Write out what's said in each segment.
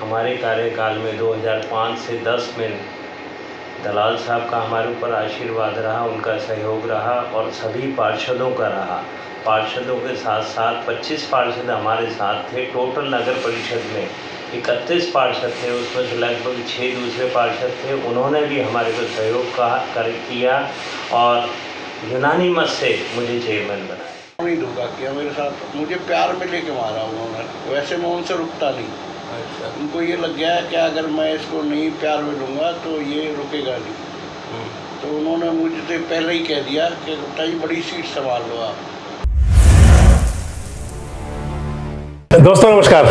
हमारे कार्यकाल में 2005 से 10 में दलाल साहब का हमारे ऊपर आशीर्वाद रहा, उनका सहयोग रहा और सभी पार्षदों का रहा। पार्षदों के साथ साथ 25 पार्षद हमारे साथ थे। टोटल नगर परिषद में 31 पार्षद थे, उसमें से लगभग 6 दूसरे पार्षद थे। उन्होंने भी हमारे को सहयोग किया और यूनानी मत से मुझे चेयरमैन बनाया। नहीं धोखा किया मेरे साथ, मुझे प्यार में लेके मारा उन्होंने। वैसे मैं उनसे रुकता नहीं। अच्छा। उनको ये लग गया है कि अगर मैं इसको नहीं प्यार में लूँगा तो ये रुकेगा नहीं। तो उन्होंने मुझे पहले ही कह दिया कि बेटा बड़ी सीट संभाल लो आप। दोस्तों नमस्कार।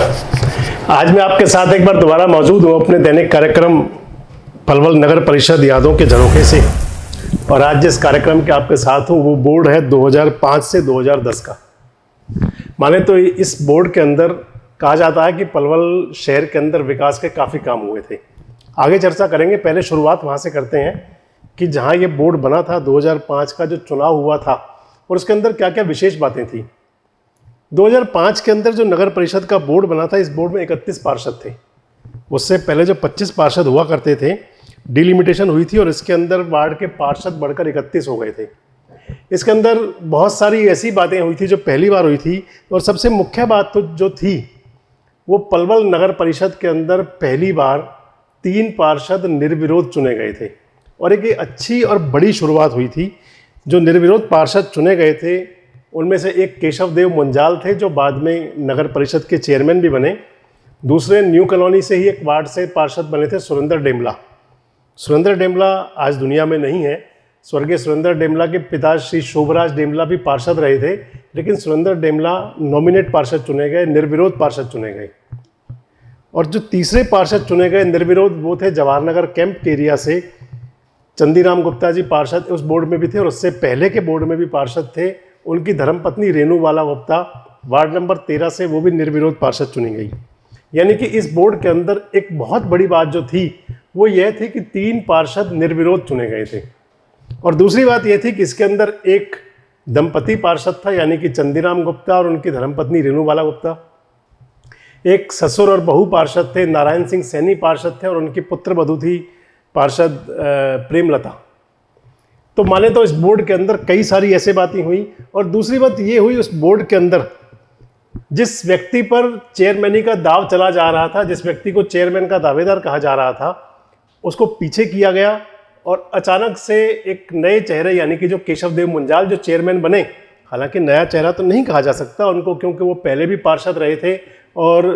आज मैं आपके साथ एक बार दोबारा मौजूद हूँ अपने दैनिक कार्यक्रम पलवल नगर परिषद यादों के झरोखे से। और आज जिस कार्यक्रम के आपके साथ हूँ वो बोर्ड है 2005 से 2010 का। माने तो इस बोर्ड के अंदर कहा जाता है कि पलवल शहर के अंदर विकास के काफ़ी काम हुए थे। आगे चर्चा करेंगे, पहले शुरुआत वहाँ से करते हैं कि जहाँ ये बोर्ड बना था 2005 का जो चुनाव हुआ था और उसके अंदर क्या क्या विशेष बातें थी। 2005 के अंदर जो नगर परिषद का बोर्ड बना था, इस बोर्ड में 31 पार्षद थे। उससे पहले जो 25 पार्षद हुआ करते थे, डिलिमिटेशन हुई थी और इसके अंदर वार्ड के पार्षद बढ़कर 31 हो गए थे। इसके अंदर बहुत सारी ऐसी बातें हुई थी जो पहली बार हुई थी और सबसे मुख्य बात तो जो थी वो पलवल नगर परिषद के अंदर पहली बार 3 पार्षद निर्विरोध चुने गए थे। और एक अच्छी और बड़ी शुरुआत हुई थी। जो निर्विरोध पार्षद चुने गए थे उनमें से एक केशव देव मुंजाल थे जो बाद में नगर परिषद के चेयरमैन भी बने। दूसरे न्यू कॉलोनी से ही एक वार्ड से पार्षद बने थे सुरेंद्र डेमला। सुरेंद्र डेमला आज दुनिया में नहीं है। स्वर्गीय सुरेंद्र डेमला के पिता श्री शोभराज डेमला भी पार्षद रहे थे, लेकिन सुरेंद्र डेमला नॉमिनेट पार्षद चुने गए, निर्विरोध पार्षद चुने गए। और जो तीसरे पार्षद चुने गए निर्विरोध वो थे जवाहर नगर कैंप एरिया से चंदीराम गुप्ता जी पार्षद उस बोर्ड में भी थे और उससे पहले के बोर्ड में भी पार्षद थे। उनकी धर्मपत्नी रेणुबाला गुप्ता वार्ड नंबर 13 से वो भी निर्विरोध पार्षद चुनी गई। यानी कि इस बोर्ड के अंदर एक बहुत बड़ी बात जो थी वो यह थी कि 3 पार्षद निर्विरोध चुने गए थे। और दूसरी बात यह थी कि इसके अंदर एक दंपति पार्षद था, यानी कि चंदीराम गुप्ता और उनकी धर्मपत्नी रेणुबाला गुप्ता। एक ससुर और बहू पार्षद थे, नारायण सिंह सैनी पार्षद थे और उनकी पुत्र वधू थी पार्षद प्रेमलता। तो माने तो इस बोर्ड के अंदर कई सारी ऐसी बातें हुई। और दूसरी बात ये हुई उस बोर्ड के अंदर जिस व्यक्ति पर चेयरमैनी का दाव चला जा रहा था, जिस व्यक्ति को चेयरमैन का दावेदार कहा जा रहा था, उसको पीछे किया गया और अचानक से एक नए चेहरे यानी कि जो केशव देव मुंजाल जो चेयरमैन बने। हालांकि नया चेहरा तो नहीं कहा जा सकता उनको, क्योंकि वो पहले भी पार्षद रहे थे और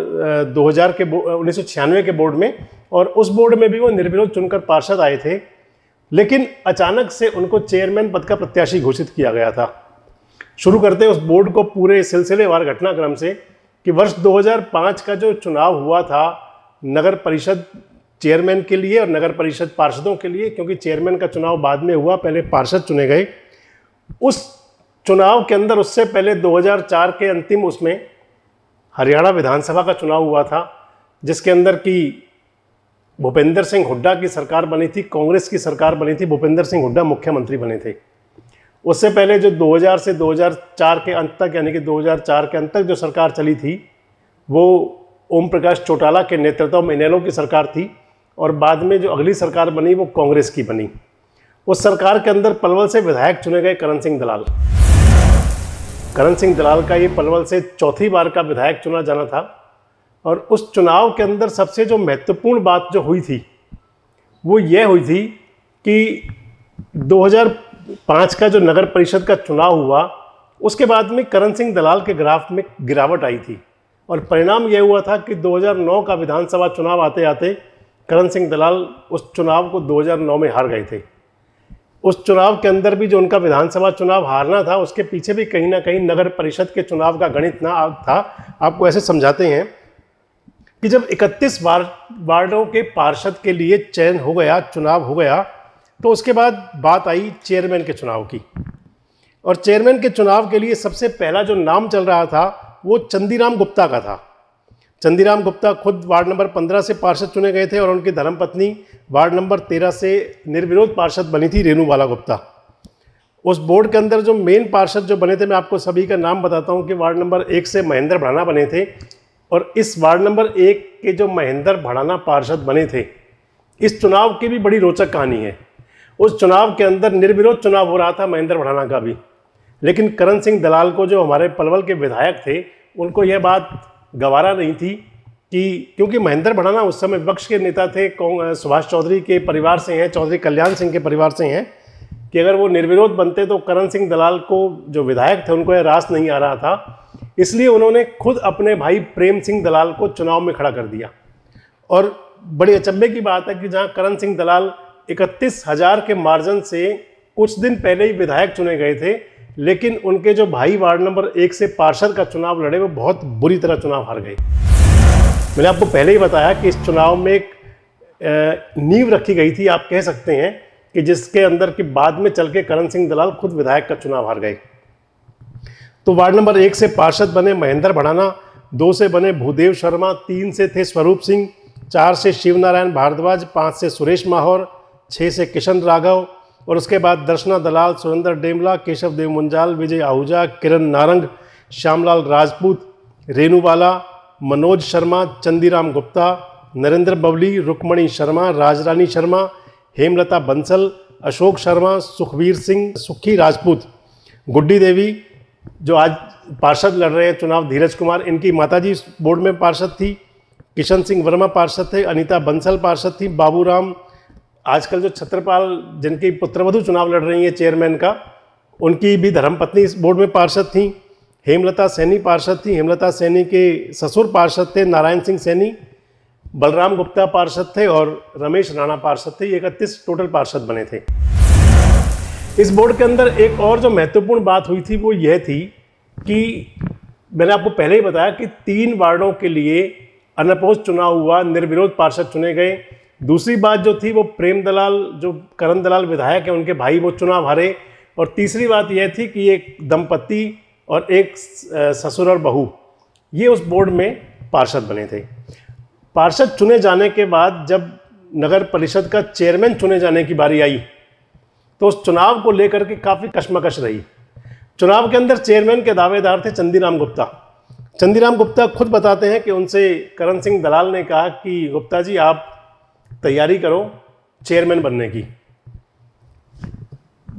1996 के बोर्ड में, और उस बोर्ड में भी वो निर्विरोध चुनकर पार्षद आए थे। लेकिन अचानक से उनको चेयरमैन पद का प्रत्याशी घोषित किया गया था। शुरू करते उस बोर्ड को पूरे सिलसिलेवार घटनाक्रम से कि वर्ष 2005 का जो चुनाव हुआ था नगर परिषद चेयरमैन के लिए और नगर परिषद पार्षदों के लिए, क्योंकि चेयरमैन का चुनाव बाद में हुआ, पहले पार्षद चुने गए। उस चुनाव के अंदर उससे पहले 2004 के अंतिम उसमें हरियाणा विधानसभा का चुनाव हुआ था, जिसके अंदर की भूपेंद्र सिंह हुड्डा की सरकार बनी थी, कांग्रेस की सरकार बनी थी, भूपेंद्र सिंह हुड्डा मुख्यमंत्री बने थे। उससे पहले जो 2000 से 2004 के अंत तक, यानी कि 2004 के अंत तक जो सरकार चली थी वो ओम प्रकाश चौटाला के नेतृत्व में इनेलो की सरकार थी। और बाद में जो अगली सरकार बनी वो कांग्रेस की बनी। उस सरकार के अंदर पलवल से विधायक चुने गए करण सिंह दलाल। करण सिंह दलाल का ये पलवल से चौथी बार का विधायक चुना जाना था। और उस चुनाव के अंदर सबसे जो महत्वपूर्ण बात जो हुई थी वो ये हुई थी कि 2005 का जो नगर परिषद का चुनाव हुआ उसके बाद में करण सिंह दलाल के ग्राफ में गिरावट आई थी। और परिणाम यह हुआ था कि 2009 का विधानसभा चुनाव आते आते करण सिंह दलाल उस चुनाव को 2009 में हार गए थे। उस चुनाव के अंदर भी जो उनका विधानसभा चुनाव हारना था उसके पीछे भी कहीं ना कहीं नगर परिषद के चुनाव का गणित ना था। आपको ऐसे समझाते हैं कि जब 31 वार्डों के पार्षद के लिए चयन हो गया, चुनाव हो गया, तो उसके बाद बात आई चेयरमैन के चुनाव की। और चेयरमैन के चुनाव के लिए सबसे पहला जो नाम चल रहा था वो चंदीराम गुप्ता का था। चंदीराम गुप्ता खुद वार्ड नंबर 15 से पार्षद चुने गए थे और उनकी धर्मपत्नी वार्ड नंबर 13 से निर्विरोध पार्षद बनी थी रेणुबाला गुप्ता। उस बोर्ड के अंदर जो मेन पार्षद जो बने थे, मैं आपको सभी का नाम बताता हूं कि वार्ड नंबर 1 से महेंद्र भड़ाना बने थे और इस वार्ड नंबर 1 के जो महेंद्र भड़ाना पार्षद बने थे, इस चुनाव की भी बड़ी रोचक कहानी है। उस चुनाव के अंदर निर्विरोध चुनाव हो रहा था महेंद्र भड़ाना का भी, लेकिन करण सिंह दलाल को, जो हमारे पलवल के विधायक थे, उनको यह बात गवारा नहीं थी कि क्योंकि महेंद्र भड़ाना उस समय विपक्ष के नेता थे, सुभाष चौधरी के परिवार से हैं, चौधरी कल्याण सिंह के परिवार से हैं, कि अगर वो निर्विरोध बनते तो करण सिंह दलाल को, जो विधायक थे, उनको यह रास नहीं आ रहा था। इसलिए उन्होंने खुद अपने भाई प्रेम सिंह दलाल को चुनाव में खड़ा कर दिया। और बड़ी अचंभे की बात है कि जहां करण सिंह दलाल 31,000 के मार्जिन से कुछ दिन पहले ही विधायक चुने गए थे, लेकिन उनके जो भाई वार्ड नंबर 1 से पार्षद का चुनाव लड़े, वो बहुत बुरी तरह चुनाव हार गए। मैंने आपको पहले ही बताया कि इस चुनाव में एक नींव रखी गई थी, आप कह सकते हैं, कि जिसके अंदर कि बाद में चल के करण सिंह दलाल खुद विधायक का चुनाव हार गए। तो वार्ड नंबर 1 से पार्षद बने महेंद्र भड़ाना, 2 से बने भूदेव शर्मा, 3 से थे स्वरूप सिंह, 4 से शिवनारायण भारद्वाज, 5 से सुरेश माहौर, 6 से किशन राघव, और उसके बाद दर्शना दलाल, सुरेंद्र डेमला, केशव देव मुंजाल, विजय आहूजा, किरण नारंग, श्यामलाल राजपूत, रेणुबाला, मनोज शर्मा, चंदीराम गुप्ता, नरेंद्र बबली, रुक्मणी शर्मा, राजरानी शर्मा, हेमलता बंसल, अशोक शर्मा, सुखवीर सिंह, सुखी राजपूत, गुड्डी देवी, जो आज पार्षद लड़ रहे हैं चुनाव, धीरज कुमार, इनकी माताजी बोर्ड में पार्षद थी, किशन सिंह वर्मा पार्षद थे, अनीता बंसल पार्षद थी, बाबूराम, आजकल जो छत्रपाल, जिनकी पुत्रवधू चुनाव लड़ रही है चेयरमैन का, उनकी भी धर्मपत्नी इस बोर्ड में पार्षद थी, हेमलता सैनी पार्षद थी, हेमलता सैनी के ससुर पार्षद थे नारायण सिंह सैनी, बलराम गुप्ता पार्षद थे और रमेश राणा पार्षद थे। 31 टोटल पार्षद बने थे। इस बोर्ड के अंदर एक और जो महत्वपूर्ण बात हुई थी वो यह थी कि मैंने आपको पहले ही बताया कि 3 वार्डों के लिए अनअपोज चुनाव हुआ, निर्विरोध पार्षद चुने गए। दूसरी बात जो थी वो प्रेम दलाल, जो करण दलाल विधायक हैं, उनके भाई वो चुनाव हारे। और तीसरी बात यह थी कि एक दंपति और एक ससुर और बहू, ये उस बोर्ड में पार्षद बने थे। पार्षद चुने जाने के बाद जब नगर परिषद का चेयरमैन चुने जाने की बारी आई तो उस चुनाव को लेकर के काफ़ी कशमकश रही। चुनाव के अंदर चेयरमैन के दावेदार थे चंदीराम गुप्ता। चंदीराम गुप्ता खुद बताते हैं कि उनसे करण सिंह दलाल ने कहा कि गुप्ता जी आप तैयारी करो चेयरमैन बनने की।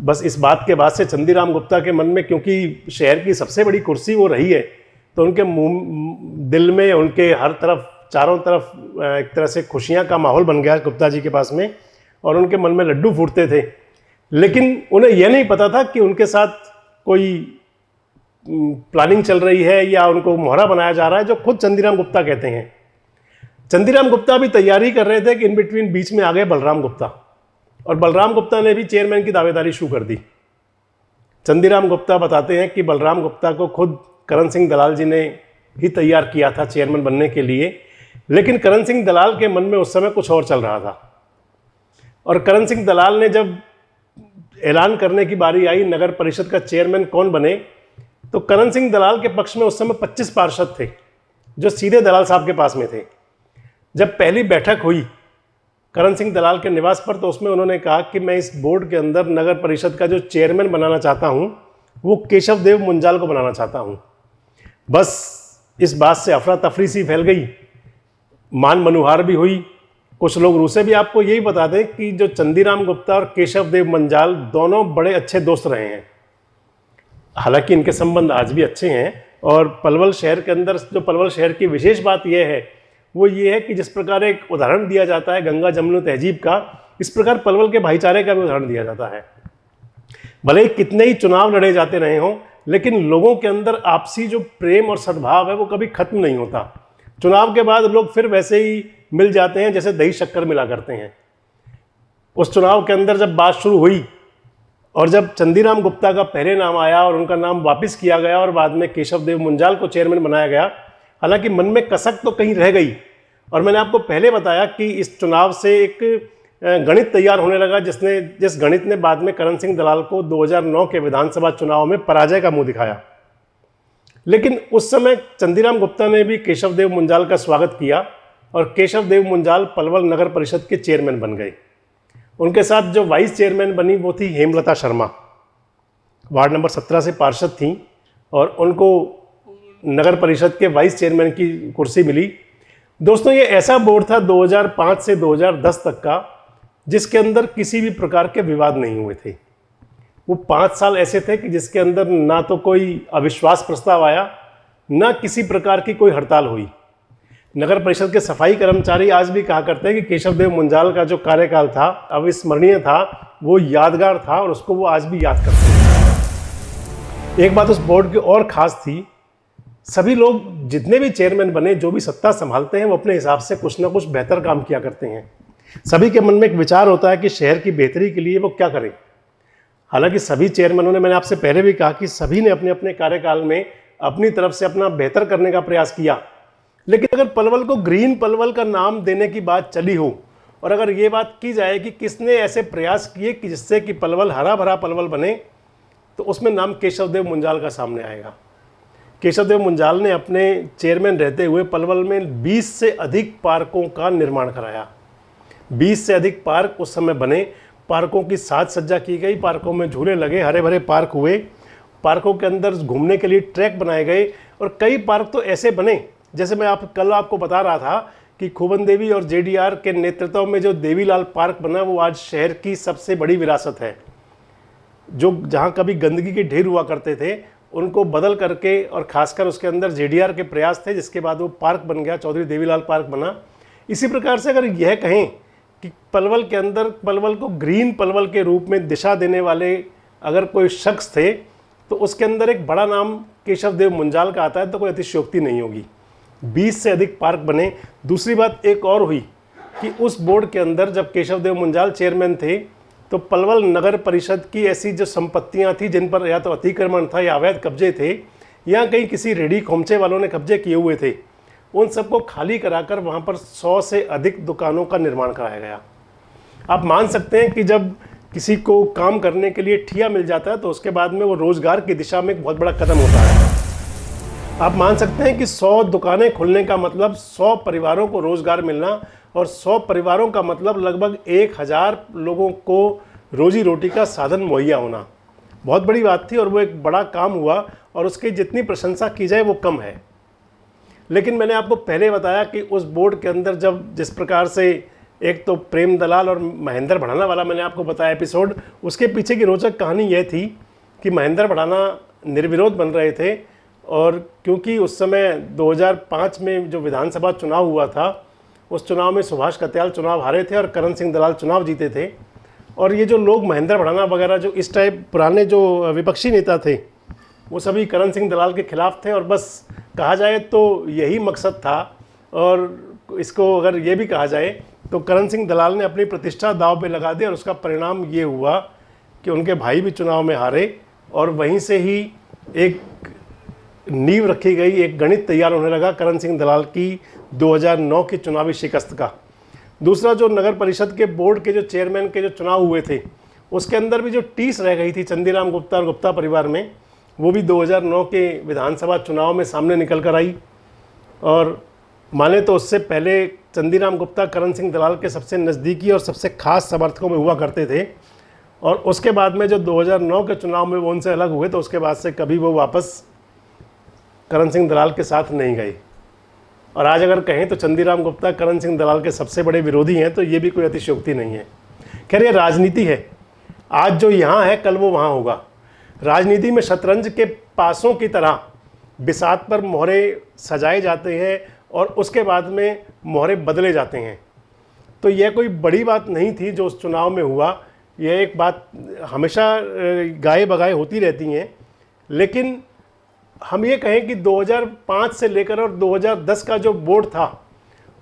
बस इस बात के बाद से चंदीराम गुप्ता के मन में, क्योंकि शहर की सबसे बड़ी कुर्सी वो रही है, तो उनके दिल में, उनके हर तरफ, चारों तरफ एक तरह से खुशियां का माहौल बन गया गुप्ता जी के पास में, और उनके मन में लड्डू फूटते थे। लेकिन उन्हें यह नहीं पता था कि उनके साथ कोई प्लानिंग चल रही है या उनको मोहरा बनाया जा रहा है, जो खुद चंदीराम गुप्ता कहते हैं। चंदीराम गुप्ता भी तैयारी कर रहे थे कि इन बिटवीन बीच में आ गए बलराम गुप्ता, और बलराम गुप्ता ने भी चेयरमैन की दावेदारी शुरू कर दी। चंदीराम गुप्ता बताते हैं कि बलराम गुप्ता को खुद करण सिंह दलाल जी ने ही तैयार किया था चेयरमैन बनने के लिए, लेकिन करण सिंह दलाल के मन में उस समय कुछ और चल रहा था। और करण सिंह दलाल ने जब ऐलान करने की बारी आई नगर परिषद का चेयरमैन कौन बने, तो करण सिंह दलाल के पक्ष में उस समय 25 पार्षद थे जो सीधे दलाल साहब के पास में थे। जब पहली बैठक हुई करण सिंह दलाल के निवास पर, तो उसमें उन्होंने कहा कि मैं इस बोर्ड के अंदर नगर परिषद का जो चेयरमैन बनाना चाहता हूं वो केशव देव मुंजाल को बनाना चाहता हूं। बस इस बात से अफरा तफरी सी फैल गई, मान मनुहार भी हुई, कुछ लोग रूसे भी। आपको यही बता दें कि जो चंदीराम गुप्ता और केशव देव मुंजाल दोनों बड़े अच्छे दोस्त रहे हैं, हालांकि इनके संबंध आज भी अच्छे हैं। और पलवल शहर के अंदर जो पलवल शहर की विशेष बात यह है वो ये है कि जिस प्रकार एक उदाहरण दिया जाता है गंगा जमुना तहजीब का, इस प्रकार पलवल के भाईचारे का भी उदाहरण दिया जाता है। भले ही कितने ही चुनाव लड़े जाते रहे हों, लेकिन लोगों के अंदर आपसी जो प्रेम और सद्भाव है वो कभी खत्म नहीं होता। चुनाव के बाद लोग फिर वैसे ही मिल जाते हैं जैसे दही शक्कर मिला करते हैं। उस चुनाव के अंदर जब बात शुरू हुई और जब चंदीराम गुप्ता का पहले नाम आया और उनका नाम वापस किया गया और बाद में केशव देव मुंजाल को चेयरमैन बनाया गया, हालांकि मन में कसक तो कहीं रह गई। और मैंने आपको पहले बताया कि इस चुनाव से एक गणित तैयार होने लगा जिस गणित ने बाद में करण सिंह दलाल को 2009 के विधानसभा चुनाव में पराजय का मुंह दिखाया। लेकिन उस समय चंदीराम गुप्ता ने भी केशव देव मुंजाल का स्वागत किया और केशव देव मुंजाल पलवल नगर परिषद के चेयरमैन बन गए। उनके साथ जो वाइस चेयरमैन बनी वो थी हेमलता शर्मा, वार्ड नंबर 17 से पार्षद थीं, और उनको नगर परिषद के वाइस चेयरमैन की कुर्सी मिली। दोस्तों, ये ऐसा बोर्ड था 2005 से 2010 तक का जिसके अंदर किसी भी प्रकार के विवाद नहीं हुए थे। वो 5 साल ऐसे थे कि जिसके अंदर ना तो कोई अविश्वास प्रस्ताव आया, ना किसी प्रकार की कोई हड़ताल हुई। नगर परिषद के सफाई कर्मचारी आज भी कहा करते हैं कि केशव देव मुंजाल का जो कार्यकाल था अविस्मरणीय था, वो यादगार था और उसको वो आज भी याद करते हैं। एक बात उस बोर्ड की और ख़ास थी, सभी लोग जितने भी चेयरमैन बने, जो भी सत्ता संभालते हैं, वो अपने हिसाब से कुछ ना कुछ बेहतर काम किया करते हैं। सभी के मन में एक विचार होता है कि शहर की बेहतरी के लिए वो क्या करें। हालांकि सभी चेयरमैनों ने, मैंने आपसे पहले भी कहा कि सभी ने अपने अपने कार्यकाल में अपनी तरफ से अपना बेहतर करने का प्रयास किया, लेकिन अगर पलवल को ग्रीन पलवल का नाम देने की बात चली हो और अगर ये बात की जाए कि किसने ऐसे प्रयास किए कि जिससे कि पलवल हरा भरा पलवल बने, तो उसमें नाम केशव देव मुंजाल का सामने आएगा। केशव देव मुंजाल ने अपने चेयरमैन रहते हुए पलवल में 20 से अधिक पार्कों का निर्माण कराया। 20 से अधिक पार्क उस समय बने, पार्कों की साज सज्जा की गई, पार्कों में झूले लगे, हरे भरे पार्क हुए, पार्कों के अंदर घूमने के लिए ट्रैक बनाए गए और कई पार्क तो ऐसे बने, जैसे मैं कल आपको बता रहा था कि खुबन देवी और JDR के नेतृत्व में जो देवीलाल पार्क बना, वो आज शहर की सबसे बड़ी विरासत है। जो जहाँ कभी गंदगी के ढेर हुआ करते थे, उनको बदल करके, और खासकर उसके अंदर JDR के प्रयास थे, जिसके बाद वो पार्क बन गया, चौधरी देवीलाल पार्क बना। इसी प्रकार से अगर यह कहें कि पलवल के अंदर पलवल को ग्रीन पलवल के रूप में दिशा देने वाले अगर कोई शख्स थे, तो उसके अंदर एक बड़ा नाम केशव देव मुंजाल का आता है, तो कोई अतिशयोक्ति नहीं होगी। 20 से अधिक पार्क बने। दूसरी बात एक और हुई कि उस बोर्ड के अंदर जब केशव देव मुंजाल चेयरमैन थे, तो पलवल नगर परिषद की ऐसी जो संपत्तियां थी जिन पर या तो अतिक्रमण था या अवैध कब्जे थे या कहीं किसी रेडी खोमचे वालों ने कब्जे किए हुए थे, उन सबको खाली कराकर वहां पर 100 से अधिक दुकानों का निर्माण कराया गया। आप मान सकते हैं कि जब किसी को काम करने के लिए ठिया मिल जाता है तो उसके बाद में वो रोजगार की दिशा में एक बहुत बड़ा कदम होता है। आप मान सकते हैं कि 100 दुकानें खुलने का मतलब 100 परिवारों को रोजगार मिलना, और 100 परिवारों का मतलब लगभग 1000 लोगों को रोजी रोटी का साधन मुहैया होना। बहुत बड़ी बात थी और वो एक बड़ा काम हुआ और उसकी जितनी प्रशंसा की जाए वो कम है। लेकिन मैंने आपको पहले बताया कि उस बोर्ड के अंदर जब जिस प्रकार से एक तो प्रेम दलाल और महेंद्र भड़ाना वाला मैंने आपको बताया एपिसोड, उसके पीछे की रोचक कहानी यह थी कि महेंद्र भड़ाना निर्विरोध बन रहे थे, और क्योंकि उस समय 2005 में जो विधानसभा चुनाव हुआ था, उस चुनाव में सुभाष कत्याल चुनाव हारे थे और करण सिंह दलाल चुनाव जीते थे। और ये जो लोग महेंद्र भड़ाना वगैरह जो इस टाइप पुराने जो विपक्षी नेता थे, वो सभी करण सिंह दलाल के खिलाफ थे, और बस कहा जाए तो यही मकसद था। और इसको अगर ये भी कहा जाए तो करण सिंह दलाल ने अपनी प्रतिष्ठा दांव पे लगा दी और उसका परिणाम ये हुआ कि उनके भाई भी चुनाव में हारे, और वहीं से ही एक नींव रखी गई, एक गणित तैयार होने लगा करण सिंह दलाल की 2009 की चुनावी शिकस्त का। दूसरा, जो नगर परिषद के बोर्ड के जो चेयरमैन के जो चुनाव हुए थे, उसके अंदर भी जो टीस रह गई थी चंदीराम गुप्ता और गुप्ता परिवार में, वो भी 2009 के विधानसभा चुनाव में सामने निकल कर आई। और माने तो उससे पहले चंदीराम गुप्ता करण सिंह दलाल के सबसे नज़दीकी और सबसे खास समर्थकों में हुआ करते थे, और उसके बाद में जो 2009 के चुनाव में वो उनसे अलग हुए, तो उसके बाद से कभी वो वापस करण सिंह दलाल के साथ नहीं गए। और आज अगर कहें तो चंदीराम गुप्ता करण सिंह दलाल के सबसे बड़े विरोधी हैं, तो ये भी कोई अतिशयोक्ति नहीं है। खैर, ये राजनीति है, आज जो यहाँ है कल वो वहाँ होगा। राजनीति में शतरंज के पासों की तरह बिसात पर मोहरे सजाए जाते हैं और उसके बाद में मोहरे बदले जाते हैं। तो यह कोई बड़ी बात नहीं थी जो उस चुनाव में हुआ, यह एक बात हमेशा गाए बगाए होती रहती हैं। लेकिन हम ये कहें कि 2005 से लेकर और 2010 का जो बोर्ड था,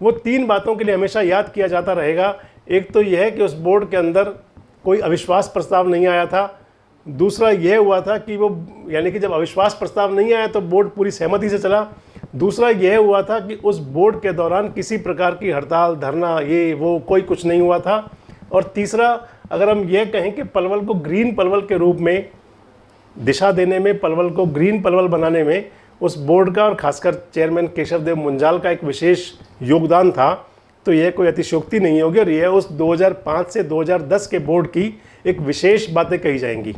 वो 3 बातों के लिए हमेशा याद किया जाता रहेगा। एक तो यह है कि उस बोर्ड के अंदर कोई अविश्वास प्रस्ताव नहीं आया था। दूसरा यह हुआ था कि वो, यानी कि जब अविश्वास प्रस्ताव नहीं आया तो बोर्ड पूरी सहमति से चला। दूसरा यह हुआ था कि उस बोर्ड के दौरान किसी प्रकार की हड़ताल, धरना, ये वो कोई कुछ नहीं हुआ था। और तीसरा, अगर हम ये कहें कि पलवल को ग्रीन पलवल के रूप में दिशा देने में, पलवल को ग्रीन पलवल बनाने में उस बोर्ड का और खासकर चेयरमैन केशव देव मुंजाल का एक विशेष योगदान था, तो यह कोई अतिशयोक्ति नहीं होगी और यह उस 2005 से 2010 के बोर्ड की एक विशेष बातें कही जाएंगी।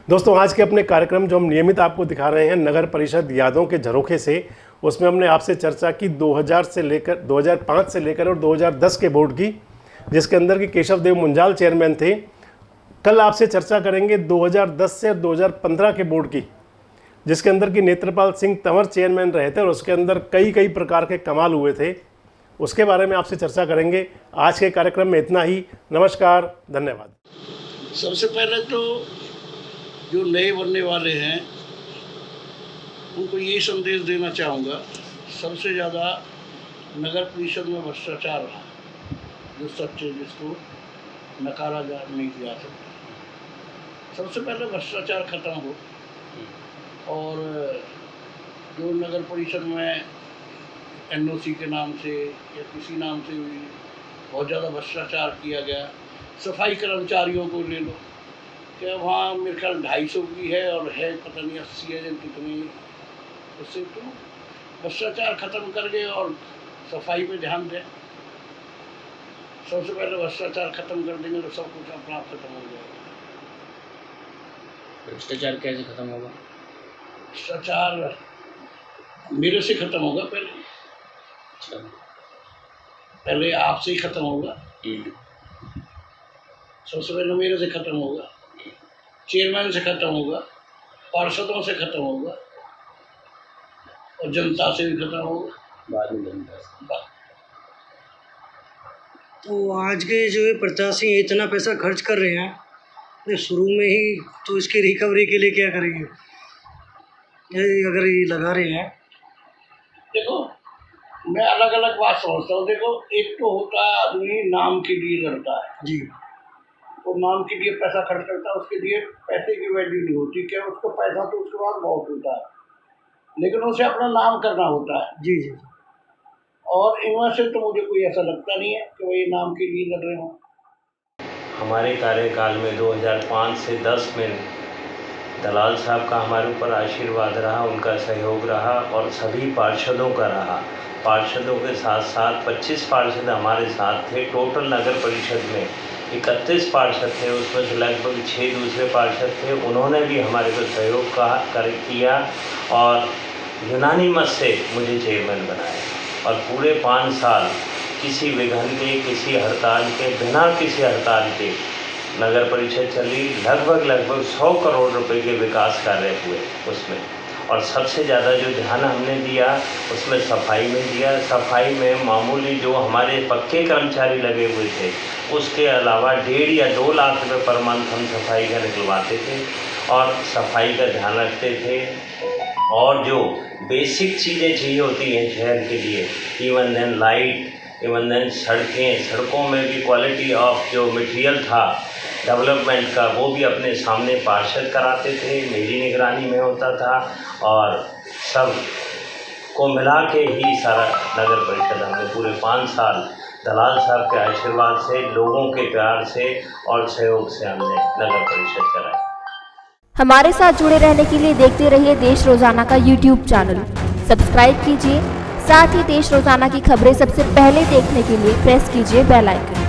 दोस्तों आज के अपने कार्यक्रम जो हम नियमित आपको दिखा रहे हैं नगर परिषद यादों के झरोखे से, उसमें हमने आपसे चर्चा की 2005 से लेकर और 2010 के बोर्ड की, जिसके अंदर की केशव देव मुंजाल चेयरमैन थे। कल आपसे चर्चा करेंगे 2010 से 2015 के बोर्ड की, जिसके अंदर की नेत्रपाल सिंह तंवर चेयरमैन रहे थे और उसके अंदर कई प्रकार के कमाल हुए थे। उसके बारे में आपसे चर्चा करेंगे। आज के कार्यक्रम में इतना ही। नमस्कार, धन्यवाद। सबसे पहले तो जो नए बनने वाले हैं उनको यही संदेश देना चाहूँगा, सबसे ज़्यादा नगर परिषद में भ्रष्टाचार रहा, जो सच है, जिसको नकारा नहीं जा सकता। सबसे पहले भ्रष्टाचार खत्म हो और जो नगर परिषद में NOC के नाम से या किसी नाम से भी बहुत ज़्यादा भ्रष्टाचार किया गया। सफाई कर्मचारियों को ले लो, क्या वहाँ मेरे ख्याल 250 की है और है पता नहीं 80 है कितनी। उससे तो भ्रष्टाचार खत्म कर गए और सफाई पे ध्यान दें। सबसे पहले भ्रष्टाचार खत्म कर देंगे तो सब कुछ अपना आप खत्म हो जाएगा। भ्रष्टाचार कैसे खत्म होगा? भ्रष्टाचार मेरे से खत्म होगा, पहले आपसे ही खत्म होगा। सबसे पहले मेरे से खत्म होगा, चेयरमैन से खत्म होगा, पार्षदों से खत्म होगा और जनता से भी खत्म होगा, बाद में जनता से। तो आज के जो प्रत्याशी इतना पैसा खर्च कर रहे हैं, तो शुरू में ही तो इसकी रिकवरी के लिए क्या करेंगे? अगर ये लगा रहे हैं, देखो मैं अलग अलग बात समझता हूँ। देखो एक तो होता है आदमी नाम के लिए लड़ता है जी, तो नाम के लिए पैसा खर्च करता है, उसके लिए पैसे की वैल्यू नहीं होती। क्या उसको पैसा तो उसके बाद बहुत होता है, लेकिन उसे अपना नाम करना होता है। जी जी। और इनमें से तो मुझे कोई ऐसा लगता नहीं है कि वो ये नाम के लिए लड़ रहे हों। हमारे कार्यकाल में 2005 से 10 में दलाल साहब का हमारे ऊपर आशीर्वाद रहा, उनका सहयोग रहा और सभी पार्षदों का रहा। पार्षदों के साथ साथ 25 पार्षद हमारे साथ थे। टोटल नगर परिषद में 31 पार्षद थे, उसमें से लगभग 6 दूसरे पार्षद थे। उन्होंने भी हमारे को सहयोग किया और यूनानी मत से मुझे चेयरमैन बनाया और पूरे 5 साल किसी विघन के, किसी हड़ताल के, बिना किसी हड़ताल के नगर परिषद चली। लगभग 100 करोड़ रुपए के विकास कार्य हुए उसमें। और सबसे ज़्यादा जो ध्यान हमने दिया उसमें सफाई में दिया। सफाई में मामूली जो हमारे पक्के कर्मचारी लगे हुए थे, उसके अलावा 1.5 या 2 लाख रुपये पर मंथ हम सफाई का निकलवाते थे और सफाई का ध्यान रखते थे। और जो बेसिक चीज़ें चाहिए होती हैं शहर के लिए, even then light, even then सड़कों में भी क्वालिटी ऑफ जो मटेरियल था डेवलपमेंट का, वो भी अपने सामने पार्षद कराते थे, मेरी निगरानी में होता था और सब को मिला के ही सारा नगर परिषद हमने पूरे 5 साल दलाल साहब के आशीर्वाद से, लोगों के प्यार से और सहयोग से हमने नगर परिषद कराई। हमारे साथ जुड़े रहने के लिए देखते रहिए देश रोजाना का YouTube चैनल। सब्सक्राइब कीजिए, साथ ही देश रोजाना की खबरें सबसे पहले देखने के लिए प्रेस कीजिए बेल आइकन।